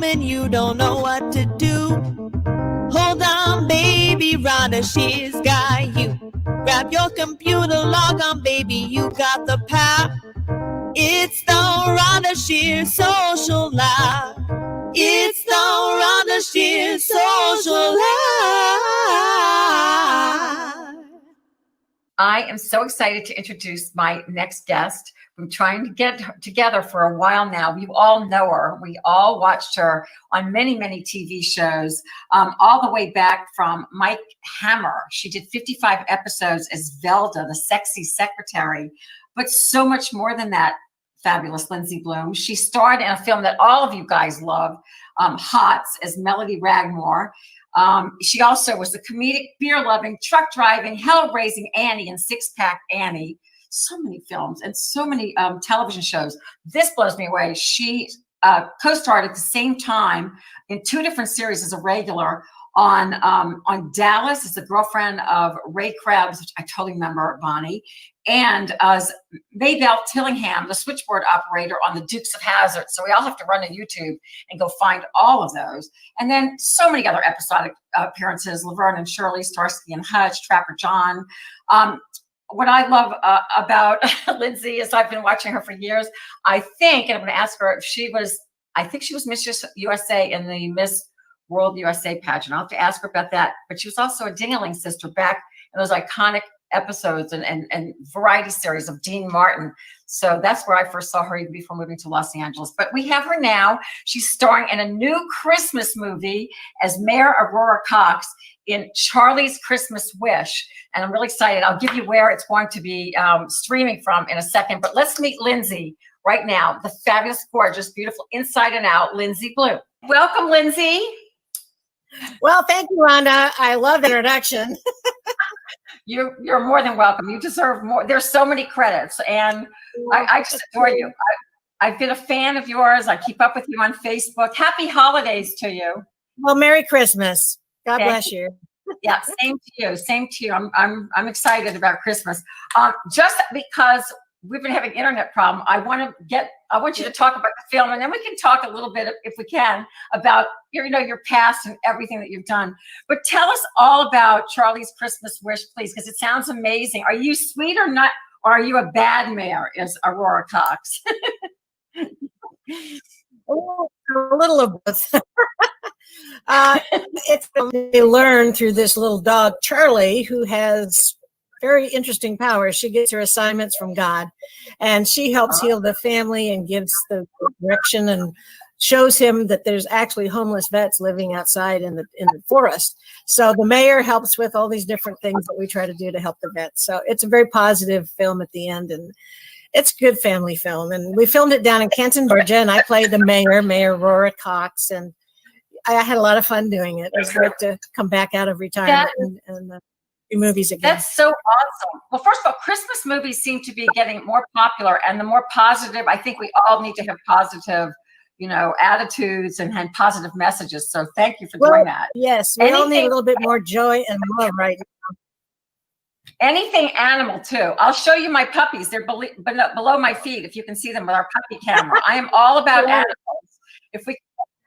and you don't know what to do. Hold on, baby, Rhonda Shear's got you. Grab your computer, log on, baby, you got the power. It's the Rhonda Shear Social Hour. It's the Rhonda Shear Social Hour. I am so excited to introduce my next guest. We're trying to get her together for a while now. You all know her. We all watched her on many, many TV shows, all the way back from Mike Hammer. She did 55 episodes as Velda, the sexy secretary, but so much more than that. Fabulous Lindsay Bloom. She starred in a film that all of you guys love, Hots, as Melody Ragmore. She also was the comedic, beer-loving, truck-driving, hell-raising Annie in Six Pack Annie. So many films and so many television shows. This blows me away. She co-starred at the same time in 2 different series as a regular on Dallas as the girlfriend of Ray Krebs, which I totally remember, Bonnie, and as Maybelle Tillingham, the switchboard operator on the Dukes of Hazzard. So we all have to run to YouTube and go find all of those. And then so many other episodic appearances, Laverne and Shirley, Starsky and Hutch, Trapper John. What I love about Lindsay is I've been watching her for years. I think, and I'm going to ask her if I think she was Miss USA in the Miss World USA pageant. I'll have to ask her about that. But she was also a Dingaling sister back in those iconic episodes and variety series of Dean Martin. So that's where I first saw her even before moving to Los Angeles. But we have her now. She's starring in a new Christmas movie as Mayor Aurora Cox in Charlie's Christmas Wish. And I'm really excited. I'll give you where it's going to be streaming from in a second. But let's meet Lindsay right now. The fabulous, gorgeous, beautiful, inside and out, Lindsay Bloom. Welcome, Lindsay. Well, thank you, Rhonda. I love the introduction. You're more than welcome. You deserve more. There's so many credits, and I just adore you. I've been a fan of yours. I keep up with you on Facebook. Happy holidays to you. Well, Merry Christmas. God bless you. Yeah, same to you. Same to you. I'm excited about Christmas. Just because we've been having internet problem, I want you to talk about the film, and then we can talk a little bit, if we can, about your past and everything that you've done. But tell us all about Charlie's Christmas Wish, please, because it sounds amazing. Are you sweet or not, or are you a bad mayor, as Aurora Cox? Oh, a little of both. It's they learn through this little dog, Charlie, who has very interesting powers. She gets her assignments from God, and she helps heal the family and gives the direction and shows him that there's actually homeless vets living outside in the forest. So the mayor helps with all these different things that we try to do to help the vets. So it's a very positive film at the end, and it's a good family film. And we filmed it down in Canton, Georgia, and I played the Mayor Aurora Cox, and I had a lot of fun doing it. It was great to come back out of retirement and do movies again. That's so awesome. Well, first of all, Christmas movies seem to be getting more popular, and the more positive, I think we all need to have positive, attitudes and positive messages. So thank you for doing that. Yes, we all need a little bit more joy and love right now. Anything animal too. I'll show you my puppies. They're below my feet, if you can see them with our puppy camera. I am all about animals. If we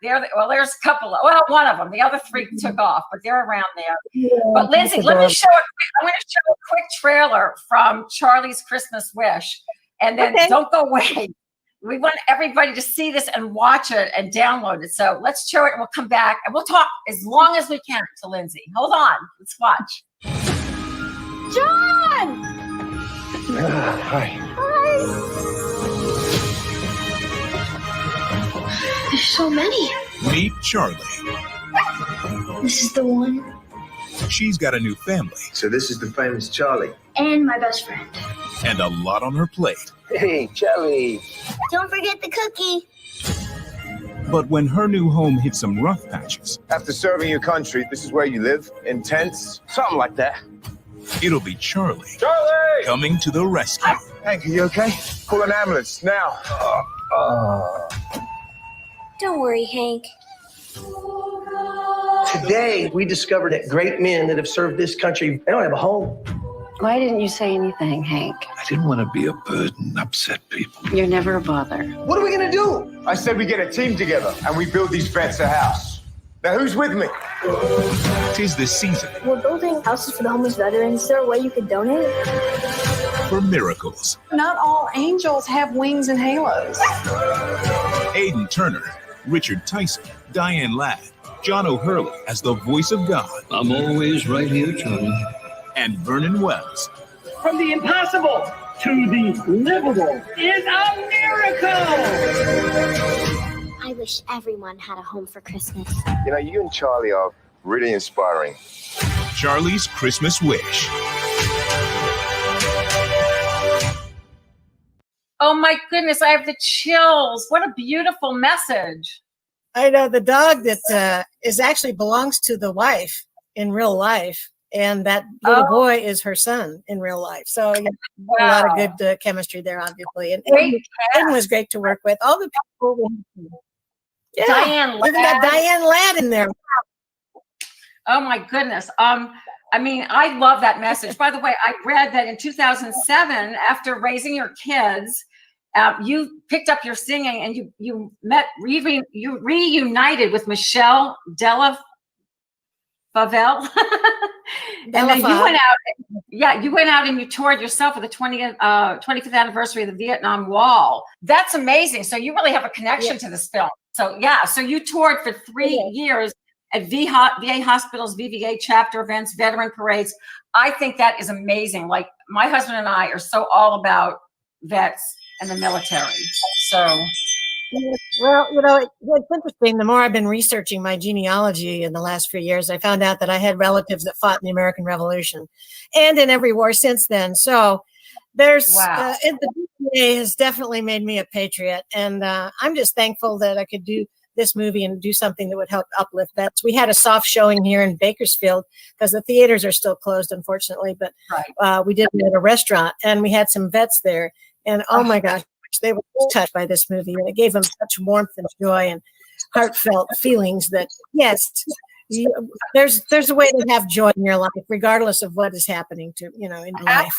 there's a couple. One of them. The other 3 took off, but they're around there. Yeah, but Lindsay, let me show I'm going to show a quick trailer from Charlie's Christmas Wish, and then don't go away. We want everybody to see this and watch it and download it. So let's show it, and we'll come back and we'll talk as long as we can to Lindsay. Hold on. Let's watch. John. Hi. There's so many. Meet Charlie. This is the one. She's got a new family. So this is the famous Charlie. And my best friend. And a lot on her plate. Hey, Charlie. Don't forget the cookie. But when her new home hits some rough patches. After serving your country, this is where you live? In tents? Something like that. It'll be Charlie. Charlie! Coming to the rescue. Hank, are you okay? Call an ambulance, now. Don't worry, Hank. Today, we discovered that great men that have served this country, they don't have a home. Why didn't you say anything, Hank? I didn't want to be a burden, upset people. You're never a bother. What are we going to do? I said we get a team together and we build these vets a house. Now, who's with me? 'Tis the season We're building houses for the homeless veterans. Is there a way you could donate? for miracles. Not all angels have wings and halos. Aidan Turner, Richard Tyson, Diane Ladd, John O'Hurley as the voice of God, I'm always right here, Charlie. and Vernon Wells From the impossible to the livable is a miracle. I wish everyone had a home for Christmas. You know, you and Charlie are really inspiring. Charlie's Christmas Wish. Oh my goodness, I have the chills. What a beautiful message. I know the dog that is actually belongs to the wife in real life, and that little boy is her son in real life. So a lot of good chemistry there, obviously. And Aiden was great to work with. All the people. Yeah, Diane even got Ladd. Diane Ladd in there. Oh my goodness. I mean, I love that message. By the way, I read that in 2007, after raising your kids, you picked up your singing and you reunited with Michelle Della Favelle. And then you went out. Yeah, you went out and you toured yourself for the 25th anniversary of the Vietnam Wall. That's amazing. So you really have a connection to this film. So yeah, so you toured for 3 years at VA hospitals, VVA chapter events, veteran parades. I think that is amazing. Like my husband and I are so all about vets and the military. So. Well, you know, it's interesting. The more I've been researching my genealogy in the last few years, I found out that I had relatives that fought in the American Revolution and in every war since then. So there's, the DPA has definitely made me a patriot. And I'm just thankful that I could do this movie and do something that would help uplift vets. We had a soft showing here in Bakersfield because the theaters are still closed, unfortunately, but we did it at a restaurant and we had some vets there. And oh my gosh, they were touched by this movie, and it gave them such warmth and joy and heartfelt feelings that yes, there's a way to have joy in your life, regardless of what is happening to in your life.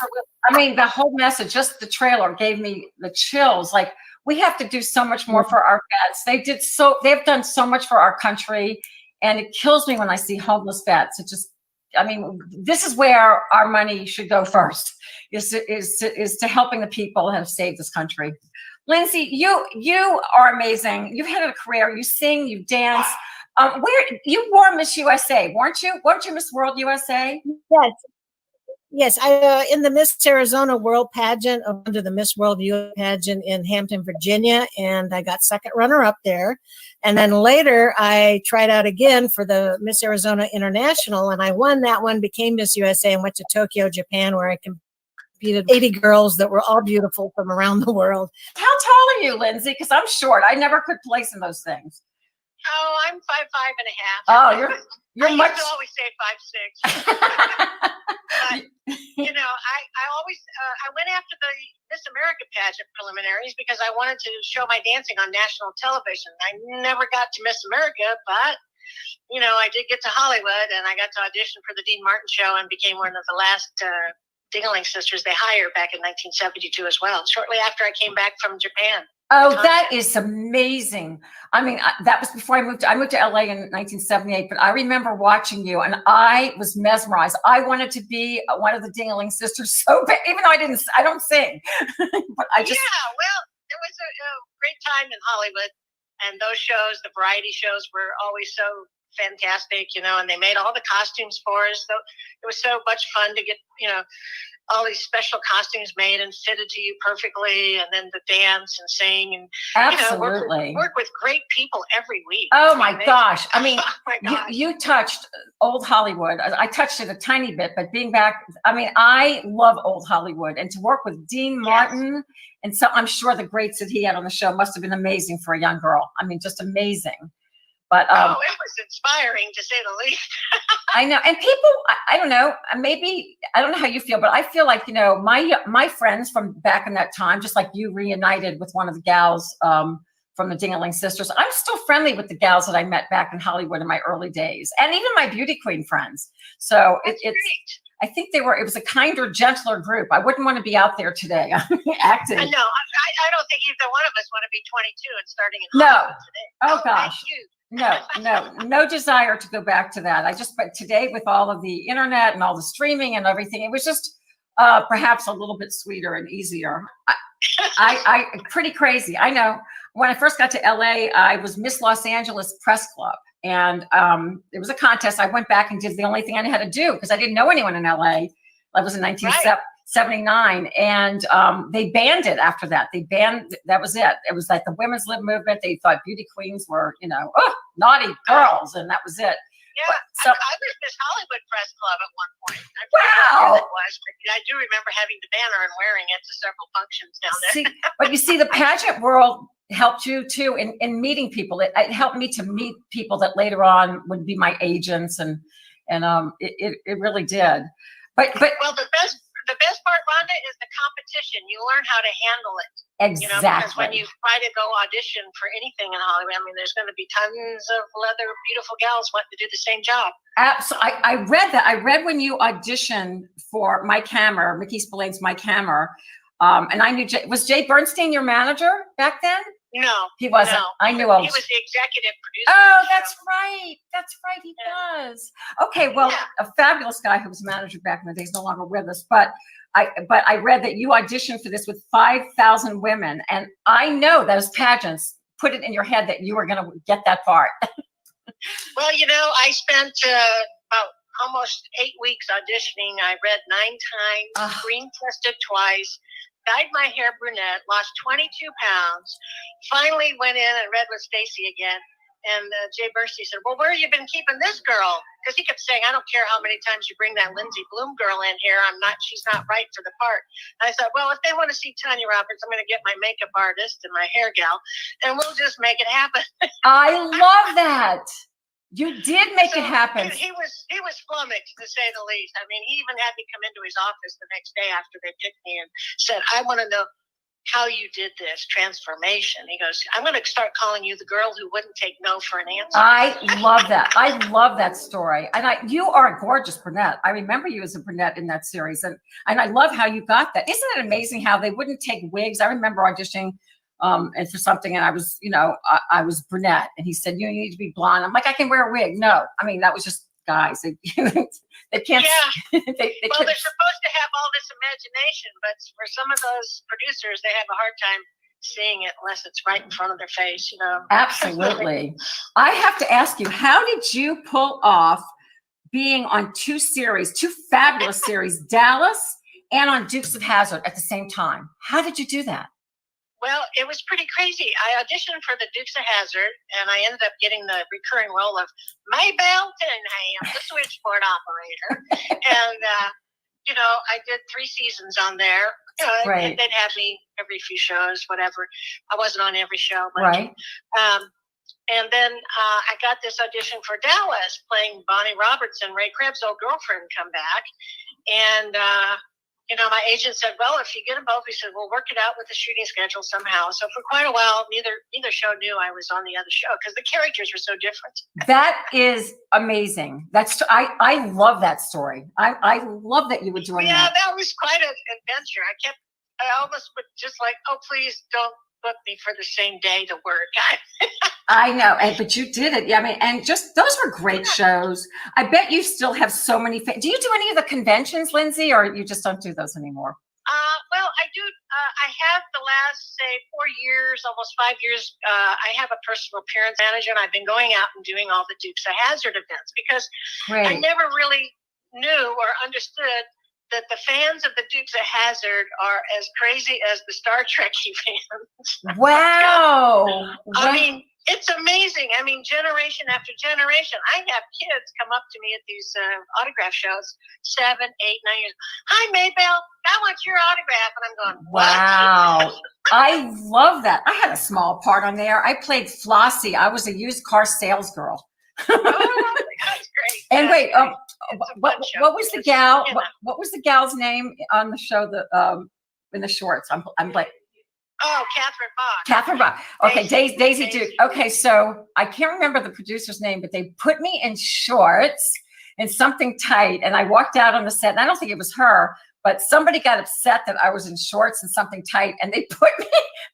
I mean, the whole message, just the trailer gave me the chills. Like we have to do so much more for our vets. They've done so much for our country, and it kills me when I see homeless vets. This is where our money should go first, is to helping the people that have saved this country. Lindsay, you are amazing. You've had a career. You sing, you dance. Where you were Miss USA, weren't you? Weren't you Miss World USA? Yes. I in the Miss Arizona World Pageant under the Miss World USA pageant in Hampton, Virginia, and I got second runner-up there. And then later, I tried out again for the Miss Arizona International, and I won that one, became Miss USA, and went to Tokyo, Japan, where I competed with 80 girls that were all beautiful from around the world. How tall are you, Lindsay? Because I'm short. I never could place in those things. Oh, I'm 5'5" and a half. Oh, you're I much. used to always say 5'6". But I always I went after the Miss America pageant preliminaries because I wanted to show my dancing on national television. I never got to Miss America, but I did get to Hollywood, and I got to audition for the Dean Martin show and became one of the last Dingaling sisters they hired back in 1972 as well. Shortly after I came back from Japan. Oh, that is amazing. I mean, that was before I moved to LA in 1978, but I remember watching you and I was mesmerized. I wanted to be one of the Dingaling sisters so bad, even though I don't sing. But I just. Yeah, well, it was a great time in Hollywood, and those shows, the variety shows, were always so fantastic, and they made all the costumes for us. So it was so much fun to get, all these special costumes made and fitted to you perfectly, and then the dance and sing and absolutely work with great people every week. Oh my gosh. I mean, you touched old Hollywood. I touched it a tiny bit, but being back, I mean, I love old Hollywood, and to work with Dean Martin. And so I'm sure the greats that he had on the show must have been amazing for a young girl. I mean, just amazing. But it was inspiring, to say the least. I know. And people, I don't know, maybe, I don't know how you feel, but I feel like, my friends from back in that time, just like you reunited with one of the gals from the Dingaling sisters, I'm still friendly with the gals that I met back in Hollywood in my early days, and even my beauty queen friends. So it's I think it was a kinder, gentler group. I wouldn't want to be out there today acting. I know. I don't think either one of us want to be 22 and starting in No. Hollywood today. Oh gosh. No desire to go back to that. But today with all of the internet and all the streaming and everything, it was just perhaps a little bit sweeter and easier. I pretty crazy. I know. When I first got to LA, I was Miss Los Angeles Press Club. And it was a contest. I went back and did the only thing I knew how to do because I didn't know anyone in LA. That was in 1979. And they banned it after that. That was it. It was like the women's lib movement. They thought beauty queens were, naughty girls. And that was it. Yeah, so, I was Miss Hollywood Press Club at one point. Wow. I do remember having the banner and wearing it to several functions down there. But you see, the pageant world helped you too in meeting people. It helped me to meet people that later on would be my agents, and it really did. But well, the best part, Rhonda, is the competition. You learn how to handle it. Exactly. Because when you try to go audition for anything in Hollywood, I mean, there's going to be tons of other beautiful gals wanting to do the same job. Absolutely. I read that. I read when you auditioned for Mike Hammer, Mickey Spillane's Mike Hammer, and I knew was Jay Bernstein your manager back then? No, he wasn't. No. I knew he was the executive producer. Oh, that's right. That's right. He was. Okay, well, a fabulous guy who was manager back in the day. He's no longer with us, but I read that you auditioned for this with 5,000 women, and I know those pageants put it in your head that you were going to get that part. Well, I spent about almost 8 weeks auditioning. I read 9 times, screen tested twice. Dyed my hair brunette, lost 22 pounds, finally went in and read with Stacy again. And Jay Bernstein said, well, where have you been keeping this girl? Because he kept saying, I don't care how many times you bring that Lindsay Bloom girl in here. She's not right for the part. And I said, well, if they want to see Tanya Roberts, I'm going to get my makeup artist and my hair gal, and we'll just make it happen. I love that. You did make it happen. He was flummoxed, to say the least. I mean, he even had me come into his office the next day after they picked me and said, I want to know how you did this transformation. He goes, I'm going to start calling you the girl who wouldn't take no for an answer. I love that. I love that story. And you are a gorgeous brunette. I remember you as a brunette in that series. And I love how you got that. Isn't it amazing how they wouldn't take wigs? I remember auditioning and for something, and I was, I was brunette, and he said, you need to be blonde. I'm like, I can wear a wig. No, I mean, that was just guys. They can't. Yeah. They well, they're supposed to have all this imagination, but for some of those producers, they have a hard time seeing it unless it's right in front of their face, Absolutely. I have to ask you, how did you pull off being on 2 fabulous series, Dallas and on Dukes of Hazzard at the same time? How did you do that? Well, it was pretty crazy. I auditioned for the Dukes of Hazzard, and I ended up getting the recurring role of Maybelle Tinham, the switchboard operator. And, I did 3 seasons on there. Right. They'd have me every few shows, whatever. I wasn't on every show. But, right. And then I got this audition for Dallas, playing Bonnie Robertson, Ray Krebs' old girlfriend, come back. And, my agent said, well, if you get them both, he said, we'll work it out with the shooting schedule somehow. So for quite a while, neither show knew I was on the other show because the characters were so different. That is amazing. I love that story. I love that you were doing that. Yeah, that was quite an adventure. I almost would just like, oh, please don't book me for the same day to work. I know, but you did it. Yeah, I mean, and just those were great shows. I bet you still have so many. Do you do any of the conventions, Lindsay, or you just don't do those anymore? Well, I do. I have the last, say, 4 years, almost 5 years. I have a personal appearance manager, and I've been going out and doing all the Dukes of Hazzard events because I never really knew or understood that the fans of the Dukes of Hazzard are as crazy as the Star Trekkie fans. Wow. I mean, it's amazing. I mean, generation after generation. I have kids come up to me at these autograph shows, 7, 8, 9 years. Hi, Maybelle. I want your autograph. And I'm going, what? Wow. I love that. I had a small part on there. I played Flossie. I was a used car sales girl. Oh, that's great. And wait, what was the gal? You know. What was the gal's name on the show? In the shorts. I'm like. Oh, Catherine Bach. Catherine Bach. Okay, Daisy Duke. Okay, so I can't remember the producer's name, but they put me in shorts. in something tight, and I walked out on the set, and I don't think it was her, but somebody got upset that I was in shorts and something tight, and they put me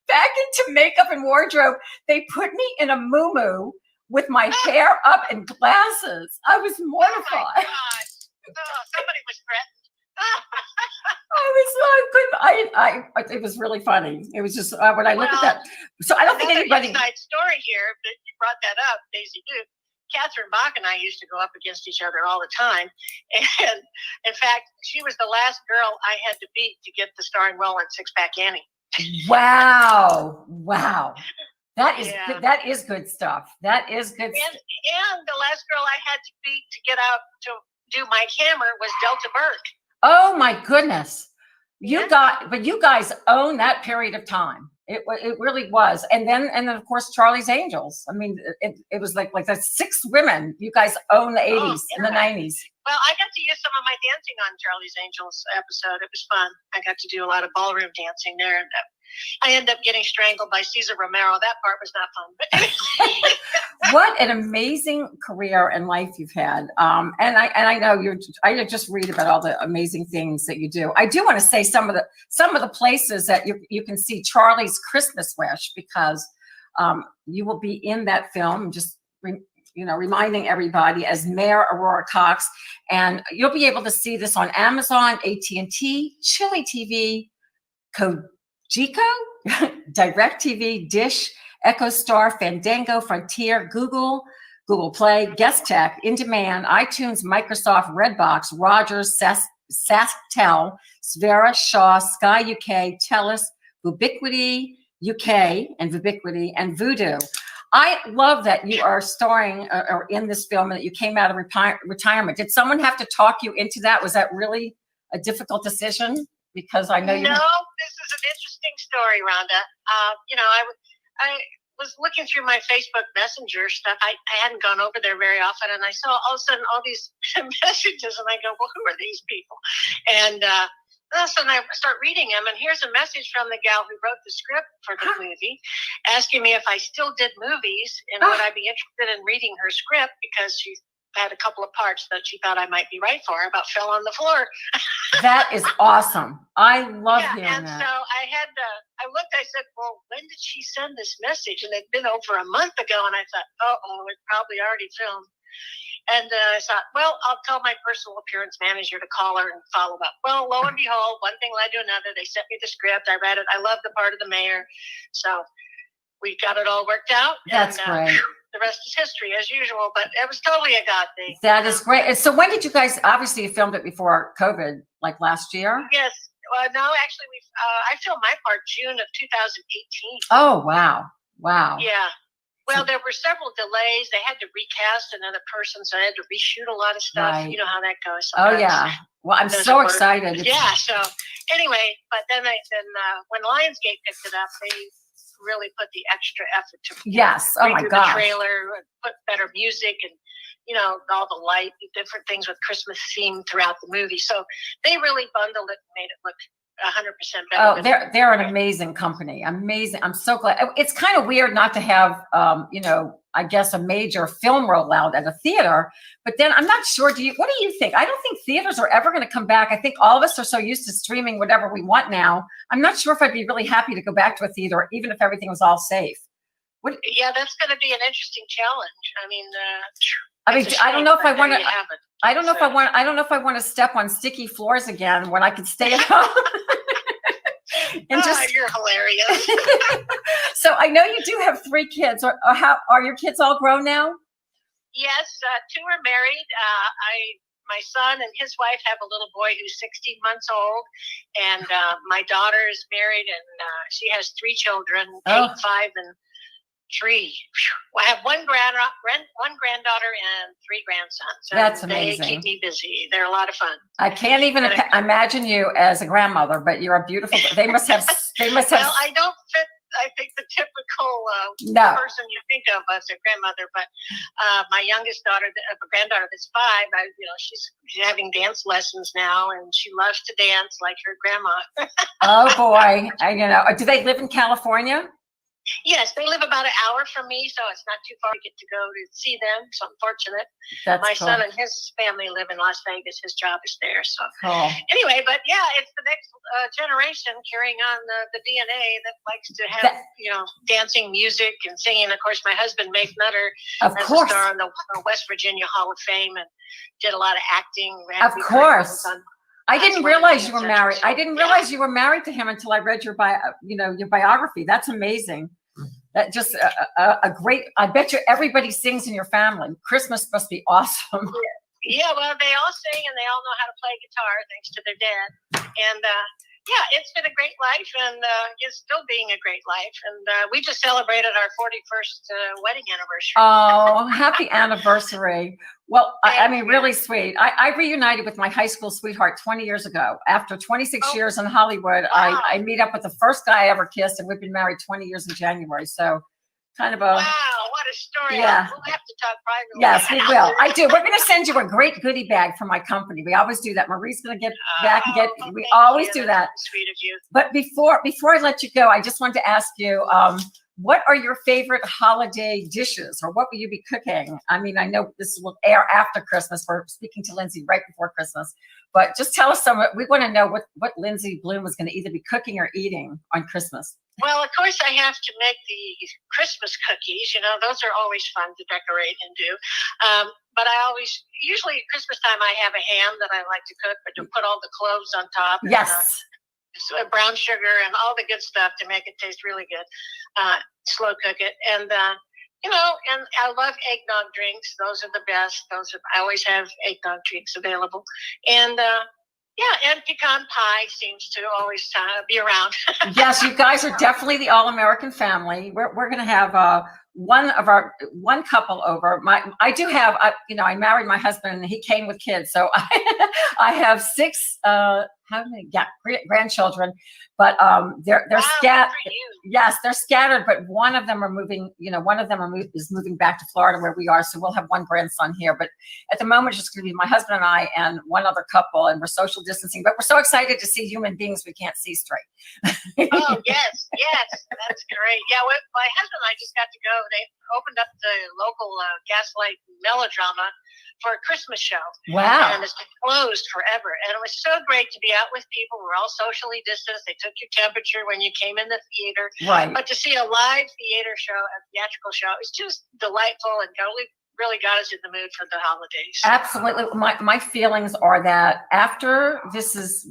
back into makeup and wardrobe. They put me in a muumuu with my hair up and glasses. I was mortified. Oh my gosh. Oh, somebody was threatened. It was really funny. It was just when I look at that. So I don't think anybody. Inside story here, but you brought that up, Daisy Duke. Catherine Bach and I used to go up against each other all the time, and in fact, she was the last girl I had to beat to get the starring role in Six Pack Annie. Wow! That is good stuff. That is good. And the last girl I had to beat to get out to do my camera was Delta Burke. Oh my goodness. You guys own that period of time. It really was. And then of course, Charlie's Angels. I mean, it was like the 6 women. You guys own the 80s and the 90s. Well, I got to use some of my dancing on Charlie's Angels episode. It was fun. I got to do a lot of ballroom dancing there. And I ended up getting strangled by Cesar Romero. That part was not fun. What an amazing career and life you've had. And I know I just read about all the amazing things that you do. I do want to say some of the places that you can see Charlie's Christmas Wish, because you will be in that film, just reminding everybody, as Mayor Aurora Cox, and you'll be able to see this on Amazon, AT&T, Chili TV, Cogeco, DirecTV, Dish, EchoStar, Fandango, Frontier, Google Play, Guest Tech, In Demand, iTunes, Microsoft, Redbox, Rogers, SaskTel, Svera, Shaw, Sky UK, Telus, Ubiquity UK, and Ubiquity, and Voodoo. I love that you are starring or in this film and that you came out of retirement. Did someone have to talk you into that? Was that really a difficult decision? Because I know you. No, this is an interesting story, Rhonda. I was looking through my Facebook Messenger stuff. I hadn't gone over there very often, and I saw all of a sudden all these messages, and I go, well, who are these people? And all of a sudden I start reading them, and here's a message from the gal who wrote the script for the movie, asking me if I still did movies and would I be interested in reading her script, because she had a couple of parts that she thought I might be right for, about fell on the floor. That is awesome. I love hearing and that. So I looked, I said, well, when did she send this message? And it'd been over a month ago, and I thought, it probably already filmed. And I thought, well, I'll tell my personal appearance manager to call her and follow up. Well, lo and behold, one thing led to another. They sent me the script. I read it. I love the part of the mayor. So we got it all worked out. That's great. The rest is history, as usual. But it was totally a God thing. That is great. And so when did you guys, obviously you filmed it before COVID, like last year? Yes. No, actually, I filmed my part June of 2018. Oh, wow. Yeah. Well, there were several delays. They had to recast another person, so I had to reshoot a lot of stuff. Right. You know how that goes. Oh, yeah. Well, I'm so excited. Yeah. So anyway, but then when Lionsgate picked it up, they really put the extra effort to redo the trailer, put better music, and all the light, different things with Christmas theme throughout the movie. So they really bundled it and made it look 100% better. Oh, they're an amazing company. Amazing. I'm so glad. It's kind of weird not to have, I guess a major film rollout at a theater, but then I'm not sure. What do you think? I don't think theaters are ever going to come back. I think all of us are so used to streaming whatever we want now. I'm not sure if I'd be really happy to go back to a theater, even if everything was all safe. Yeah, that's going to be an interesting challenge. I mean, I don't know if I want to. I don't know if I want to step on sticky floors again when I could stay at home. You're hilarious. So I know you do have 3 kids. How are your kids all grown now? Yes, 2 are married. My son and his wife have a little boy who's 16 months old, and my daughter is married, and she has 3 children, 8, 5, and 3. I have one granddaughter and 3 grandsons. That's amazing. They keep me busy. They're a lot of fun. I can't even imagine you as a grandmother, but you're a beautiful. They must have. Well, I don't fit, I think, the typical person you think of as a grandmother. But my youngest daughter, a granddaughter that's 5, she's having dance lessons now, and she loves to dance like her grandma. Oh boy! Do they live in California? Yes, they live about an hour from me, so it's not too far to get to go to see them. So I'm fortunate. That's My cool. son and his family live in Las Vegas. His job is there. So Cool. anyway, but yeah, it's the next generation carrying on the DNA that likes to have, dancing, music, and singing. Of course, my husband, Maeve Nutter, Of as course. a star on the West Virginia Hall of Fame and did a lot of acting. Of course. I didn't realize you were etc. married. I didn't realize you were married to him until I read your your biography. That's amazing. That just a great. I bet you everybody sings in your family. Christmas must be awesome. Yeah, well, they all sing and they all know how to play guitar thanks to their dad. And yeah, it's been a great life, and it's still being a great life. And we just celebrated our 41st wedding anniversary. Oh, happy anniversary. Well, I mean, really sweet. I reunited with my high school sweetheart 20 years ago. After 26 years in Hollywood, Wow. I meet up with the first guy I ever kissed, and we've been married 20 years in January. So kind of a... Wow, what a story. Yeah. We'll have to talk privately. Yes, we will. I do. We're going to send you a great goodie bag from my company. We always do that. Marie's going to get back and get... We always do that. That's sweet of you. But before I let you go, I just wanted to ask you... what are your favorite holiday dishes, or what will you be cooking? I mean, I know this will air after Christmas. We're speaking to Lindsay right before Christmas, but just tell us we want to know what Lindsay Bloom is going to either be cooking or eating on Christmas. Well, of course, I have to make the Christmas cookies. Those are always fun to decorate and do. But usually at Christmas time, I have a ham that I like to cook, but to put all the cloves on top. Yes. And, brown sugar and all the good stuff to make it taste really good. Slow cook it. And, and I love eggnog drinks. Those are the best. I always have eggnog drinks available. And, and pecan pie seems to always be around. Yes, you guys are definitely the all-American family. We're going to have one couple over. I do have, I married my husband and he came with kids. So I have 6, grandchildren, but they're scattered. Yes, they're scattered, but one of them are moving, is moving back to Florida where we are. So we'll have one grandson here, but at the moment, it's just going to be my husband and I and one other couple, and we're social distancing, but we're so excited to see human beings we can't see straight. Oh, yes, that's great. Yeah, my husband and I just got to go. They opened up the local Gaslight melodrama for a Christmas show. Wow. And it's been closed forever. And it was so great to be out with people. We're all socially distanced. They took your temperature when you came in the theater. Right. But to see a live theater show, a theatrical show, it's just delightful and really got us in the mood for the holidays. Absolutely. My feelings are that after this is,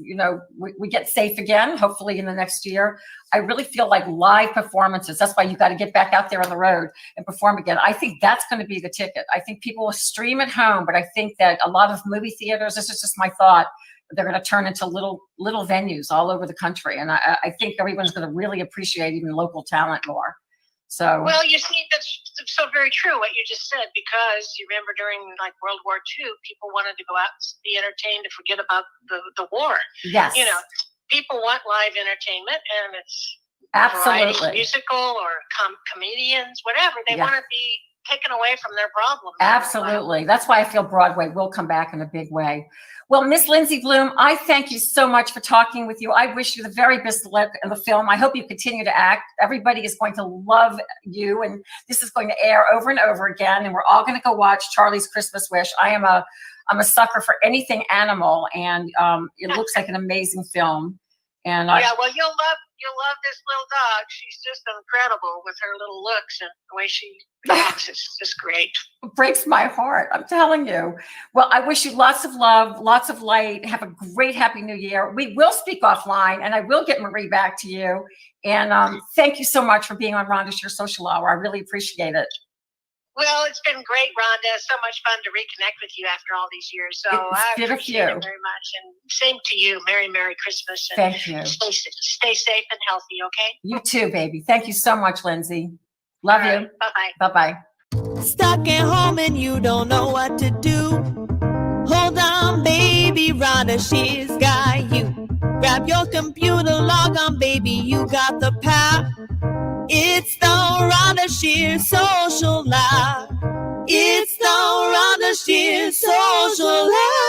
we get safe again, hopefully in the next year, I really feel like live performances. That's why you got to get back out there on the road and perform again. I think that's going to be the ticket. I think people will stream at home, but I think that a lot of movie theaters, this is just my thought, they're going to turn into little venues all over the country. And I think everyone's going to really appreciate even local talent more. So, well, you see, that's so very true what you just said, because you remember during World War II, people wanted to go out and be entertained to forget about the war. Yes. People want live entertainment, and it's absolutely musical or comedians, whatever. They want to be taken away from their problems. Absolutely. That's why I feel Broadway will come back in a big way. Well, Miss Lindsay Bloom, I thank you so much for talking with you. I wish you the very best luck in the film. I hope you continue to act. Everybody is going to love you, and this is going to air over and over again, and we're all going to go watch Charlie's Christmas Wish. I'm a sucker for anything animal, and it looks like an amazing film. And well, you'll love this little dog. She's just incredible with her little looks and the way she talks. It's just great. It breaks my heart, I'm telling you. Well, I wish you lots of love, lots of light. Have a great, happy new year. We will speak offline, and I will get Marie back to you. And thank you so much for being on Rhonda Shear Social Hour. I really appreciate it. Well, it's been great, Rhonda. So much fun to reconnect with you after all these years. So I appreciate it very much. And same to you. Merry Christmas. And thank you. Stay safe and healthy, okay? You too, baby. Thank you so much, Lindsay. Love you. Right. Bye-bye. Bye-bye. Stuck at home and you don't know what to do. Hold on, baby, Rhonda Shear's got you. Grab your computer, log on, baby, you got the power. It's the Rhonda Shear Social Hour. It's the Rhonda Shear Social Hour.